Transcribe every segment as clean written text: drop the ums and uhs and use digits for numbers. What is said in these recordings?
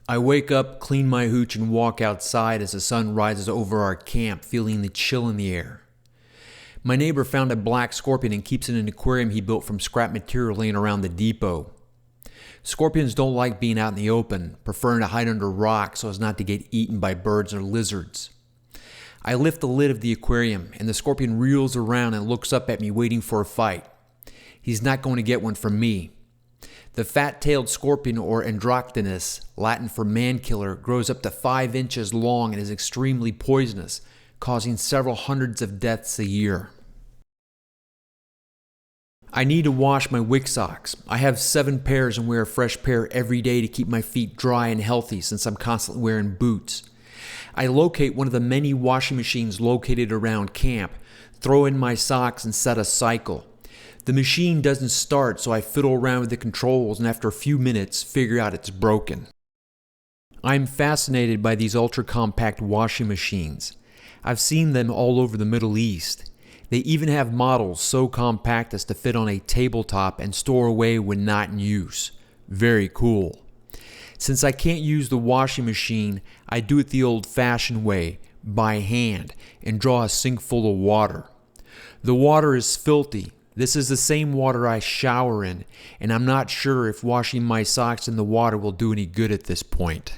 I wake up, clean my hooch, and walk outside as the sun rises over our camp, feeling the chill in the air. My neighbor found a black scorpion and keeps it in an aquarium he built from scrap material laying around the depot. Scorpions don't like being out in the open, preferring to hide under rocks so as not to get eaten by birds or lizards. I lift the lid of the aquarium, and the scorpion reels around and looks up at me waiting for a fight. He's not going to get one from me. The fat-tailed scorpion, or androctonus, Latin for man-killer, grows up to 5 inches long and is extremely poisonous, causing several hundreds of deaths a year. I need to wash my wick socks. I have 7 pairs and wear a fresh pair every day to keep my feet dry and healthy since I'm constantly wearing boots. I locate one of the many washing machines located around camp, throw in my socks, and set a cycle. The machine doesn't start, so I fiddle around with the controls and after a few minutes figure out it's broken. I'm fascinated by these ultra-compact washing machines. I've seen them all over the Middle East. They even have models so compact as to fit on a tabletop and store away when not in use. Very cool. Since I can't use the washing machine, I do it the old-fashioned way, by hand, and draw a sink full of water. The water is filthy. This is the same water I shower in, and I'm not sure if washing my socks in the water will do any good at this point.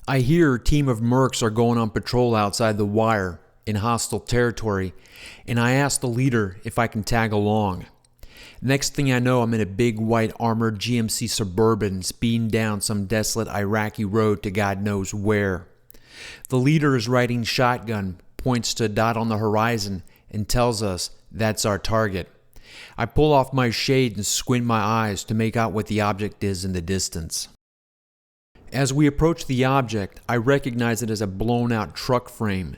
I hear a team of mercs are going on patrol outside the wire in hostile territory, and I ask the leader if I can tag along. Next thing I know, I'm in a big white armored GMC Suburban speeding down some desolate Iraqi road to God knows where. The leader is riding shotgun, points to a dot on the horizon, and tells us that's our target. I pull off my shade and squint my eyes to make out what the object is in the distance. As we approach the object, I recognize it as a blown-out truck frame.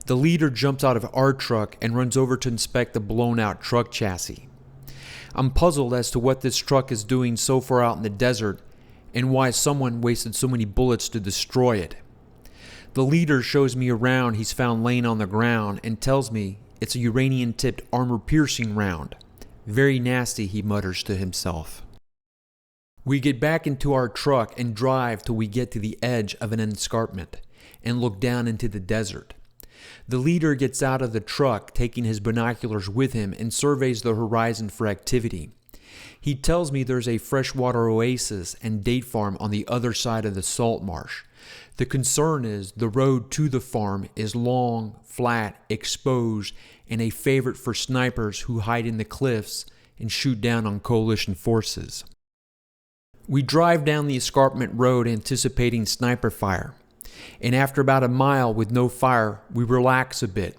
The leader jumps out of our truck and runs over to inspect the blown-out truck chassis. I'm puzzled as to what this truck is doing so far out in the desert and why someone wasted so many bullets to destroy it. The leader shows me a round he's found laying on the ground and tells me it's a uranium-tipped armor-piercing round. Very nasty, he mutters to himself. We get back into our truck and drive till we get to the edge of an escarpment and look down into the desert. The leader gets out of the truck, taking his binoculars with him, and surveys the horizon for activity. He tells me there's a freshwater oasis and date farm on the other side of the salt marsh. The concern is the road to the farm is long, flat, exposed, and a favorite for snipers who hide in the cliffs and shoot down on coalition forces. We drive down the escarpment road anticipating sniper fire, and after about a mile with no fire, we relax a bit.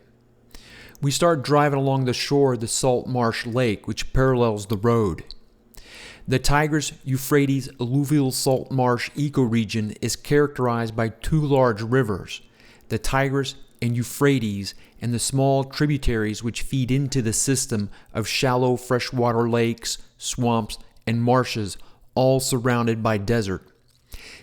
We start driving along the shore of the salt marsh lake, which parallels the road. The Tigris Euphrates alluvial salt marsh ecoregion is characterized by 2 large rivers, the Tigris and Euphrates, and the small tributaries which feed into the system of shallow freshwater lakes, swamps, and marshes, all surrounded by desert.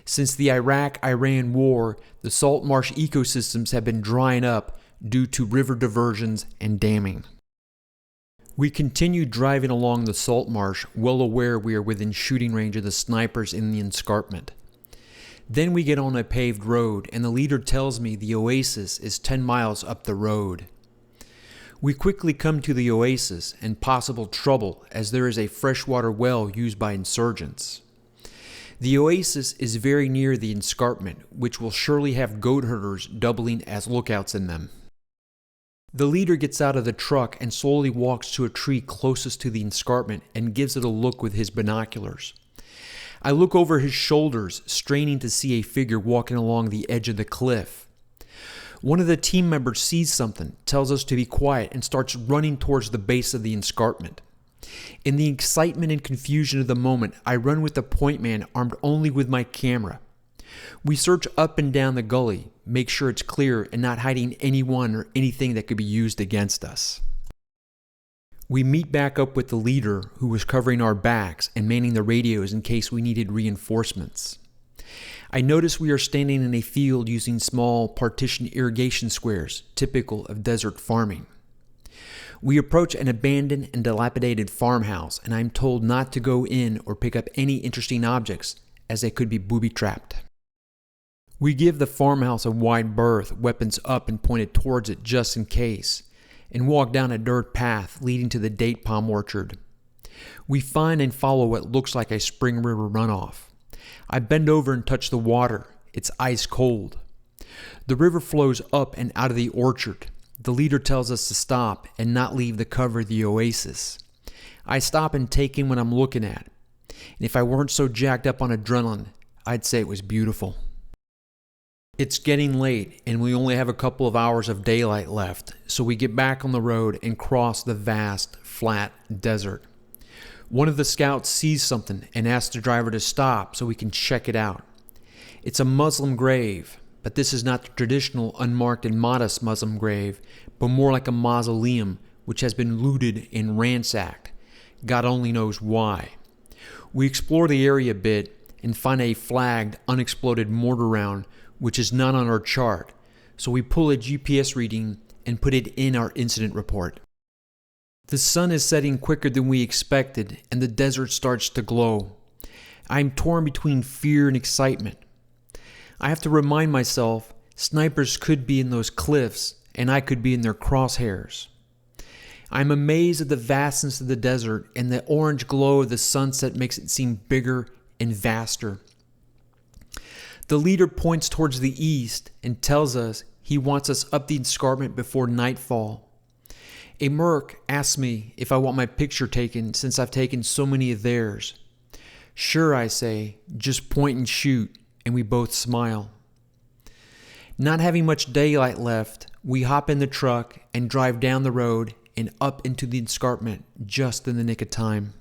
Since the Iraq-Iran war, the salt marsh ecosystems have been drying up due to river diversions and damming. We continue driving along the salt marsh, well aware we are within shooting range of the snipers in the escarpment. Then we get on a paved road, and the leader tells me the oasis is 10 miles up the road. We quickly come to the oasis and possible trouble, as there is a freshwater well used by insurgents. The oasis is very near the escarpment, which will surely have goat herders doubling as lookouts in them. The leader gets out of the truck and slowly walks to a tree closest to the escarpment and gives it a look with his binoculars. I look over his shoulders, straining to see a figure walking along the edge of the cliff. One of the team members sees something, tells us to be quiet, and starts running towards the base of the escarpment. In the excitement and confusion of the moment, I run with the point man armed only with my camera. We search up and down the gully, make sure it's clear and not hiding anyone or anything that could be used against us. We meet back up with the leader, who was covering our backs and manning the radios in case we needed reinforcements. I notice we are standing in a field using small partitioned irrigation squares, typical of desert farming. We approach an abandoned and dilapidated farmhouse, and I am told not to go in or pick up any interesting objects, as they could be booby-trapped. We give the farmhouse a wide berth, weapons up and pointed towards it just in case, and walk down a dirt path leading to the date palm orchard. We find and follow what looks like a spring river runoff. I bend over and touch the water. It's ice cold. The river flows up and out of the orchard. The leader tells us to stop and not leave the cover of the oasis. I stop and take in what I'm looking at. And if I weren't so jacked up on adrenaline, I'd say it was beautiful. It's getting late and we only have a couple of hours of daylight left, so we get back on the road and cross the vast, flat desert. One of the scouts sees something and asks the driver to stop so we can check it out. It's a Muslim grave, but this is not the traditional unmarked and modest Muslim grave, but more like a mausoleum which has been looted and ransacked. God only knows why. We explore the area a bit and find a flagged, unexploded mortar round which is not on our chart, so we pull a GPS reading and put it in our incident report. The sun is setting quicker than we expected and the desert starts to glow. I am torn between fear and excitement. I have to remind myself snipers could be in those cliffs and I could be in their crosshairs. I am amazed at the vastness of the desert, and the orange glow of the sunset makes it seem bigger and vaster. The leader points towards the east and tells us he wants us up the escarpment before nightfall. A merc asks me if I want my picture taken since I've taken so many of theirs. Sure, I say, just point and shoot, and we both smile. Not having much daylight left, we hop in the truck and drive down the road and up into the escarpment just in the nick of time.